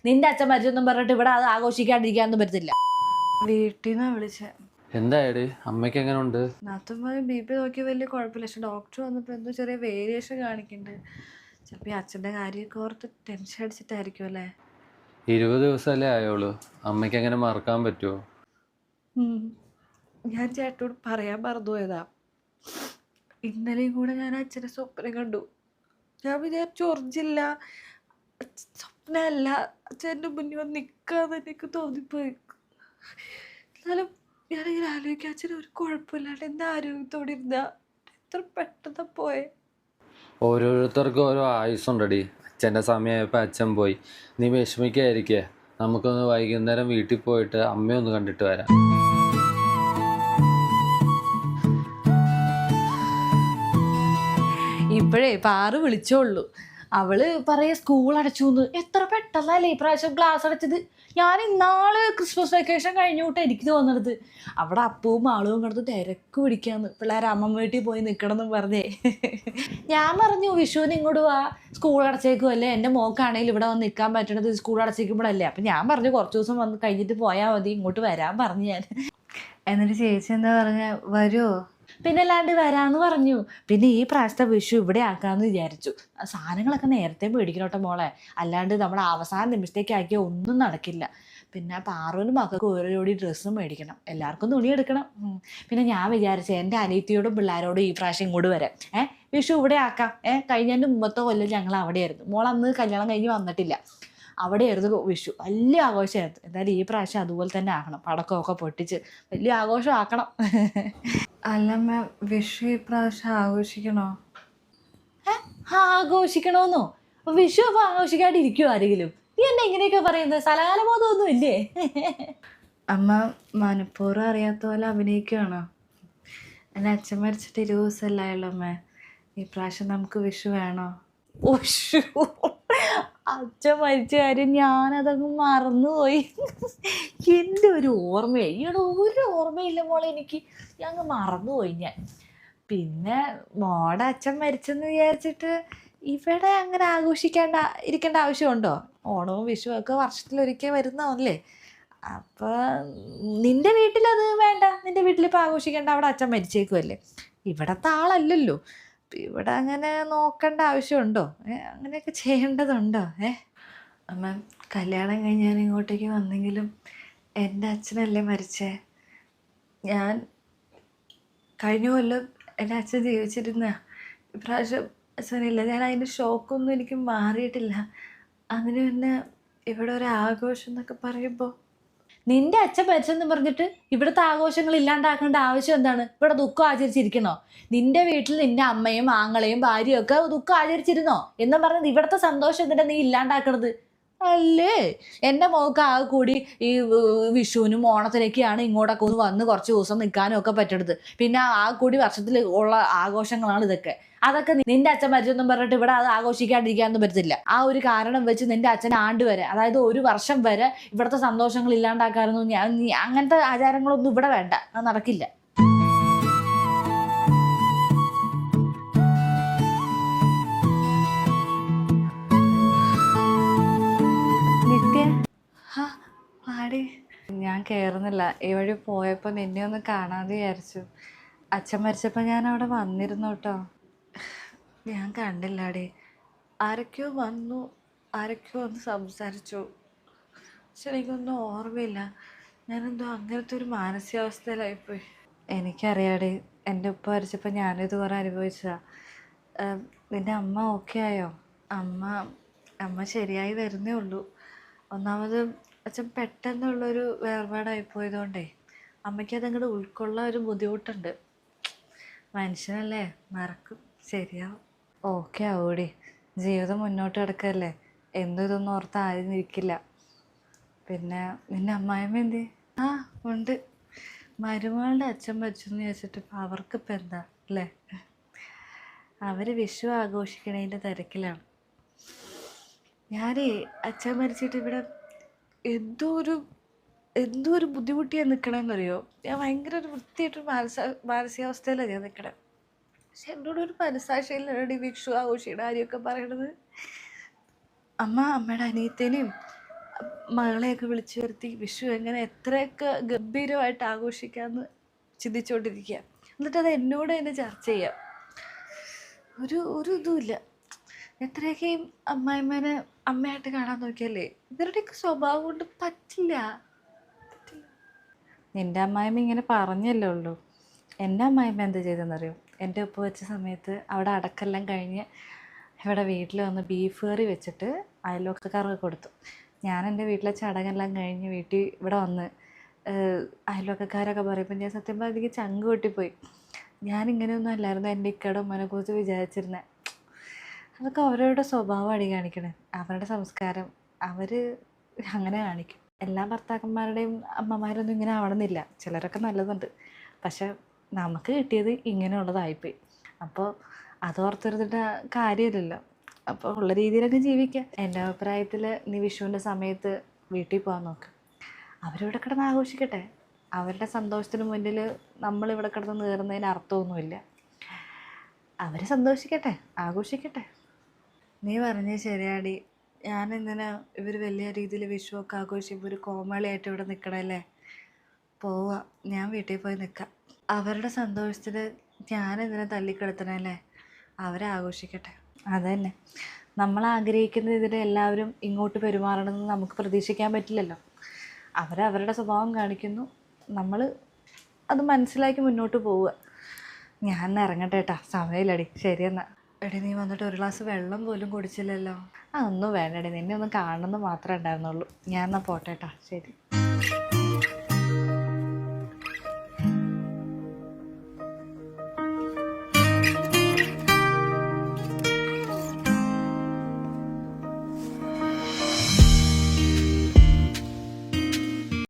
നിന്റെ അച്ഛൻ മരിച്ചൊന്നും പറഞ്ഞിട്ട് ഇവിടെ അത് ആഘോഷിക്കാണ്ടിരിക്കാനൊന്നും പറ്റത്തില്ല. വീട്ടിൽ നിന്നാ വിളിച്ചേ. എന്തായടി അമ്മയ്ക്ക് എങ്ങനെ ഉണ്ട്? നാത്തുമ്പോൾ BP നോക്കി വലിയ കുഴപ്പമില്ല. പക്ഷെ ഡോക്ടർ വന്നപ്പോൾ എന്തോ ചെറിയ വേരിയേഷൻ കാണിക്കുന്നുണ്ട്. ചിലപ്പോൾ ഈ അച്ഛൻ്റെ കാര്യമൊക്കെ ഓർത്ത് ടെൻഷൻ അടിച്ചിട്ടായിരിക്കും അല്ലേ. 20 ദിവസമല്ലേ ആയോളൂ, അമ്മയ്ക്ക് എങ്ങനെ മറക്കാൻ പറ്റുമോ? ഞാൻ ചേട്ടനോട് പറയാൻ മറന്നുപോയതാ. ഇന്നലെയും കൂടെ ഞാൻ അച്ഛനെ സ്വപ്നം കണ്ടു. ഞാൻ വിചാരിച്ചു ഒറിജില്ല, സ്വപ്നമല്ല, അച്ഛൻ്റെ മുന്നിൽ വന്ന് നിൽക്കാന്ന് എനിക്ക് തോന്നിപ്പോയി. എന്നാലും ഞാനിങ്ങനെ ആലോചിക്കാം, അച്ഛന് ഒരു കുഴപ്പമില്ലാണ്ട് എന്താ ആരോഗ്യത്തോടെ ഇരുന്നാ എത്ര പെട്ടെന്ന് പോയെ. ഓരോരുത്തർക്കും ഓരോ ആയുസ്സുണ്ടടി. അച്ഛൻ്റെ സമയമായപ്പോൾ അച്ഛൻ പോയി, നീ വിഷമിക്കാതിരിക്കേ. നമുക്കൊന്ന് വൈകുന്നേരം വീട്ടിൽ പോയിട്ട് അമ്മയൊന്ന് കണ്ടിട്ട് വരാം. ഇപ്പോഴേ പാറ് വിളിച്ചോളൂ. അവള് പറയാ സ്കൂൾ അടച്ചു എന്ന്. എത്ര പെട്ടെന്നല്ലേ ഈ പ്രാവശ്യം ക്ലാസ് അടച്ചത്. ഞാൻ ഇന്നാള് ക്രിസ്മസ് വെക്കേഷൻ കഴിഞ്ഞോട്ട് എനിക്ക് തോന്നണത്. അവിടെ അപ്പവും ആളും കിടന്ന് തിരക്ക് പിടിക്കാന്ന്, പിള്ളേർ അമ്മമ്മ വീട്ടിൽ പോയി നിൽക്കണം എന്ന് പറഞ്ഞേ. ഞാൻ പറഞ്ഞു വിഷുവിന് ഇങ്ങോട്ട് വാ, സ്കൂൾ അടച്ചേക്കും അല്ലേ, എൻ്റെ മോക്കാണെങ്കിൽ ഇവിടെ വന്ന് നിൽക്കാൻ പറ്റണത് സ്കൂൾ അടച്ചേക്കുമ്പോഴല്ലേ. അപ്പം ഞാൻ പറഞ്ഞു കുറച്ച് ദിവസം വന്ന് കഴിഞ്ഞിട്ട് പോയാൽ മതി, ഇങ്ങോട്ട് വരാൻ പറഞ്ഞു ഞാൻ. എന്നിട്ട് ചേച്ചി എന്താ പറഞ്ഞ, വരുമോ? പിന്നെ അല്ലാണ്ട് വരാമെന്ന് പറഞ്ഞു. പിന്നെ ഈ പ്രാവശ്യത്തെ വിഷു ഇവിടെ ആക്കാമെന്ന് വിചാരിച്ചു. സാധനങ്ങളൊക്കെ നേരത്തെ മേടിക്കണോട്ടെ മോളെ, അല്ലാണ്ട് നമ്മുടെ അവസാന നിമിഷത്തേക്ക് ആക്കിയാൽ ഒന്നും നടക്കില്ല. പിന്നെ പാറുവിനും മക്കൾക്ക് ഓരോ ജോഡി ഡ്രസ്സും മേടിക്കണം, എല്ലാവർക്കും തുണി എടുക്കണം. പിന്നെ ഞാൻ വിചാരിച്ചു എൻ്റെ അനിയത്തിയോടും പിള്ളേരോടും ഈ പ്രാവശ്യം ഇങ്ങോട്ട് വരാം. വിഷു ഇവിടെ ആക്കാം. കഴിഞ്ഞതിൻ്റെ മുമ്പത്തെ കൊല്ലം ഞങ്ങൾ അവിടെയായിരുന്നു. മോൾ അന്ന് കല്യാണം കഴിഞ്ഞ് വന്നിട്ടില്ല, അവിടെയായിരുന്നു വിഷു. വലിയ ആഘോഷമായിരുന്നു. എന്തായാലും ഈ പ്രാവശ്യം അതുപോലെ തന്നെ ആക്കണം, പടക്കമൊക്കെ പൊട്ടിച്ച് വലിയ ആഘോഷം ആക്കണം. അല്ലമ്മ, വിഷു ഈ പ്രാവശ്യം ആഘോഷിക്കണോ? ആഘോഷിക്കണമെന്നോ? അപ്പൊ വിഷു അപ്പൊ ആഘോഷിക്കാണ്ടിരിക്കുമോ ആരെങ്കിലും? നീ എന്നെ ഇങ്ങനെയൊക്കെ പറയുന്നത്? സലാലബോധമൊന്നും ഇല്ലേ? അമ്മ മനഃപൂർവ്വം അറിയാത്ത പോലെ അഭിനയിക്കുകയാണോ? എൻ്റെ അച്ഛൻ മരിച്ചിട്ട് 20 ദിവസമല്ലായുള്ളൂ അമ്മ. ഈ പ്രാവശ്യം നമുക്ക് വിഷു വേണോ? അച്ഛൻ മരിച്ച കാര്യം ഞാനതങ്ങ് മറന്നുപോയി. എൻ്റെ ഒരു ഓർമ്മയായി. ഈയിടെ ഒരു ഓർമ്മയില്ല മോളെ എനിക്ക്, ഞങ്ങൾ മറന്നുപോയി ഞാൻ. പിന്നെ മോടെ അച്ഛൻ മരിച്ചെന്ന് വിചാരിച്ചിട്ട് ഇവിടെ അങ്ങനെ ഇരിക്കേണ്ട ആവശ്യമുണ്ടോ? ഓണവും വിഷുവും ഒക്കെ വർഷത്തിലൊരിക്കൽ വരുന്നതല്ലേ. അപ്പോൾ നിൻ്റെ വീട്ടിലത് വേണ്ട, നിൻ്റെ വീട്ടിലിപ്പോൾ ആഘോഷിക്കേണ്ട, അവിടെ അച്ഛൻ മരിച്ചേക്കുമല്ലേ. ഇവിടത്തെ ആളല്ലല്ലോ, ഇവിടെ അങ്ങനെ നോക്കേണ്ട ആവശ്യമുണ്ടോ? അങ്ങനെയൊക്കെ ചെയ്യേണ്ടതുണ്ടോ? അമ്മ, കല്യാണം കഴിഞ്ഞ് ഞാൻ ഇങ്ങോട്ടേക്ക് വന്നെങ്കിലും എൻ്റെ അച്ഛനല്ലേ മരിച്ചേ. ഞാൻ കഴിഞ്ഞ കൊല്ലം എൻ്റെ അച്ഛൻ ജീവിച്ചിരുന്ന, ഇപ്രാവശ്യം അച്ഛനില്ല. ഞാൻ അതിൻ്റെ ഷോക്കൊന്നും എനിക്ക് മാറിയിട്ടില്ല. അതിന് പിന്നെ ഇവിടെ ഒരു ആഘോഷം എന്നൊക്കെ പറയുമ്പോൾ, നിന്റെ അച്ഛൻ മരിച്ചെന്ന് പറഞ്ഞിട്ട് ഇവിടുത്തെ ആഘോഷങ്ങൾ ഇല്ലാണ്ടാക്കേണ്ട ആവശ്യം എന്താണ്? ഇവിടെ ദുഃഖം ആചരിച്ചിരിക്കണോ? നിന്റെ വീട്ടിൽ നിന്റെ അമ്മയും ആങ്ങളെയും ഭാര്യയും ഒക്കെ ദുഃഖം ആചരിച്ചിരുന്നോ എന്നും പറഞ്ഞത് ഇവിടുത്തെ സന്തോഷം എന്തിനാ നീ ഇല്ലാണ്ടാക്കണത്? അല്ലേ, എൻ്റെ മോൾക്ക് ആകെ കൂടി ഈ വിഷുവിനും ഓണത്തിനൊക്കെയാണ് ഇങ്ങോട്ടൊക്കെ ഒന്ന് വന്ന് കുറച്ച് ദിവസം നിൽക്കാനും ഒക്കെ പറ്റണത്. പിന്നെ ആ കൂടി വർഷത്തിൽ ഉള്ള ആഘോഷങ്ങളാണ് ഇതൊക്കെ. അതൊക്കെ നിന്റെ അച്ഛൻ മരിച്ചെന്നും പറഞ്ഞിട്ട് ഇവിടെ അത് ആഘോഷിക്കാണ്ടിരിക്കാനൊന്നും പറ്റത്തില്ല. ആ ഒരു കാരണം വെച്ച് നിന്റെ അച്ഛൻ ആണ്ട് വരെ, അതായത് ഒരു വർഷം വരെ ഇവിടുത്തെ സന്തോഷങ്ങൾ ഇല്ലാണ്ടാക്കാനൊന്നും അങ്ങനത്തെ ആചാരങ്ങളൊന്നും ഇവിടെ വേണ്ട, അത് നടക്കില്ല. നിത്യ ആടി, ഞാൻ കയറുന്നില്ല. ഈ വഴി പോയപ്പോൾ നിന്നെ ഒന്ന് കാണാമെന്ന് വിചാരിച്ചു. അച്ഛൻ മരിച്ചപ്പോൾ ഞാൻ അവിടെ വന്നിരുന്നു കേട്ടോ. ഞാൻ കണ്ടില്ലാടി. ആരൊക്കെയോ വന്നു, ആരൊക്കെയോ ഒന്ന് സംസാരിച്ചു. പക്ഷെ എനിക്കൊന്നും ഓർമ്മയില്ല. ഞാനെന്തോ അങ്ങനത്തെ ഒരു മാനസികാവസ്ഥയിലായിപ്പോയി. എനിക്കറിയാടി, എൻ്റെ ഉപ്പ മരിച്ചപ്പോൾ ഞാനിത് കുറേ അനുഭവിച്ചതാണ്. നിൻ്റെ അമ്മ ഓക്കെ ആയോ? അമ്മ ശരിയായി വരുന്നേ ഉള്ളൂ. ഒന്നാമത് അച്ഛൻ പെട്ടെന്നുള്ളൊരു വേർപാടായിപ്പോയതുകൊണ്ടേ അമ്മയ്ക്ക് അതങ്ങോട്ട് ഉൾക്കൊള്ളാൻ ഒരു ബുദ്ധിമുട്ടുണ്ട്. മനുഷ്യനല്ലേ, മറക്കും, ശരിയാവും. ഓക്കെ ആവൂടി, ജീവിതം മുന്നോട്ട് കിടക്കല്ലേ. എന്നും ഇതൊന്നും ഓർത്ത് ആരും ഇരിക്കില്ല. പിന്നെ നിൻ്റെ അമ്മായിമ്മ എന്തേ? ഉണ്ട്. മരുമകളുടെ അച്ഛൻ മരിച്ചെന്ന് ചോദിച്ചിട്ട് ഇപ്പം അവർക്കിപ്പോൾ എന്താ അല്ലേ? അവർ വിഷു ആഘോഷിക്കണതിൻ്റെ തിരക്കിലാണ്. ഞാനേ അച്ഛൻ മരിച്ചിട്ട് ഇവിടെ എന്തോ ഒരു ബുദ്ധിമുട്ടിയാണ് നിൽക്കണമെന്നറിയോ. ഞാൻ ഭയങ്കര ഒരു വൃത്തിയായിട്ടൊരു മാനസികാവസ്ഥയിലാണ് ഞാൻ നിൽക്കണേ. പക്ഷെ എന്നോടൊരു മനസ്സാക്ഷിയിലാണ് ഈ വിഷു ആഘോഷിയുടെ കാര്യമൊക്കെ പറയണത്. അമ്മയുടെ അനിയത്തേനെയും മകളെയൊക്കെ വിളിച്ചു വരുത്തി വിഷു എങ്ങനെ എത്രയൊക്കെ ഗംഭീരമായിട്ട് ആഘോഷിക്കാമെന്ന് ചിന്തിച്ചുകൊണ്ടിരിക്കുക. എന്നിട്ട് അത് എന്നോട് തന്നെ ചർച്ച ചെയ്യാം. ഒരു ഇതുമില്ല. എത്രയൊക്കെയും അമ്മായിമ്മേനെ അമ്മയായിട്ട് കാണാൻ നോക്കിയല്ലേ, ഇവരുടെയൊക്കെ സ്വഭാവം കൊണ്ട് പറ്റില്ല. നിൻ്റെ അമ്മായിമ്മ ഇങ്ങനെ പറഞ്ഞല്ലേ ഉള്ളൂ. എൻ്റെ അമ്മായിമ്മ എന്ത് ചെയ്തെന്നറിയോ? എൻ്റെ ഉപ്പ വെച്ച സമയത്ത് അവിടെ അടക്കെല്ലാം കഴിഞ്ഞ് ഇവിടെ വീട്ടിൽ വന്ന് ബീഫ് കറി വെച്ചിട്ട് അയൽവക്കക്കാർക്ക് കൊടുത്തു. ഞാൻ എൻ്റെ വീട്ടിലെ ചടങ്ങെല്ലാം കഴിഞ്ഞ് വീട്ടിൽ ഇവിടെ വന്ന് അയൽവക്കക്കാരൊക്കെ പറയുമ്പോൾ ഞാൻ സത്യം പറഞ്ഞാൽ എനിക്ക് ചങ്ക് പൊട്ടിപ്പോയി. ഞാനിങ്ങനെയൊന്നും അല്ലായിരുന്നു എൻ്റെ ഇക്കയുടെ ഉമ്മനെക്കുറിച്ച് വിചാരിച്ചിരുന്നത്. അതൊക്കെ അവരവരുടെ സ്വഭാവം അടി കാണിക്കണേ, അവരുടെ സംസ്കാരം, അവർ അങ്ങനെ കാണിക്കും. എല്ലാ ഭർത്താക്കന്മാരുടെയും അമ്മമാരൊന്നും ഇങ്ങനെ ആവണമെന്നില്ല, ചിലരൊക്കെ നല്ലതുണ്ട്. പക്ഷെ നമുക്ക് കിട്ടിയത് ഇങ്ങനെയുള്ളതായിപ്പോയി. അപ്പോൾ അതോർത്തിരുന്നിട്ട് കാര്യമില്ലല്ലോ. അപ്പോൾ ഉള്ള രീതിയിലൊക്കെ ജീവിക്കുക. എൻ്റെ അഭിപ്രായത്തിൽ നീ വിഷുവിൻ്റെ സമയത്ത് വീട്ടിൽ പോകാൻ നോക്ക്. അവരിവിടെ കിടന്ന് ആഘോഷിക്കട്ടെ. അവരുടെ സന്തോഷത്തിന് മുന്നിൽ നമ്മളിവിടെ കിടന്ന് കയറുന്നതിന് അർത്ഥമൊന്നുമില്ല. അവർ സന്തോഷിക്കട്ടെ, ആഘോഷിക്കട്ടെ. നീ പറഞ്ഞത് ശരിയാടി. ഞാനെന്തിനാ ഇവർ വലിയ രീതിയിൽ വിഷുവൊക്കെ ആഘോഷിക്കുമ്പോൾ ഒരു കോമാളിയായിട്ട് ഇവിടെ നിൽക്കണമല്ലേ? പോവാം, ഞാൻ വീട്ടിൽ പോയി നിൽക്കാം. അവരുടെ സന്തോഷത്തിൽ ഞാനെന്തിനാ തല്ലിക്കെടുത്തണല്ലേ? അവരാഘോഷിക്കട്ടെ. അതുതന്നെ, നമ്മൾ ആഗ്രഹിക്കുന്ന ഇതിൽ എല്ലാവരും ഇങ്ങോട്ട് പെരുമാറണമെന്ന് നമുക്ക് പ്രതീക്ഷിക്കാൻ പറ്റില്ലല്ലോ. അവരവരുടെ സ്വഭാവം കാണിക്കുന്നു, നമ്മൾ അത് മനസ്സിലാക്കി മുന്നോട്ട് പോവുക. ഞാൻ ഇറങ്ങട്ടെ കേട്ടാ, സമയമില്ലടി. ശരിയെന്നാ. എടി, നീ വന്നിട്ട് ഒരു ഗ്ലാസ് വെള്ളം പോലും കുടിച്ചില്ലല്ലോ. അതൊന്നും വേണ്ടടി, നിന്നെ ഒന്ന് കാണണമെന്ന് മാത്രമേ ഉണ്ടായിരുന്നുള്ളൂ. ഞാൻ എന്നാൽ പോട്ടെ കേട്ടാ. ശരി.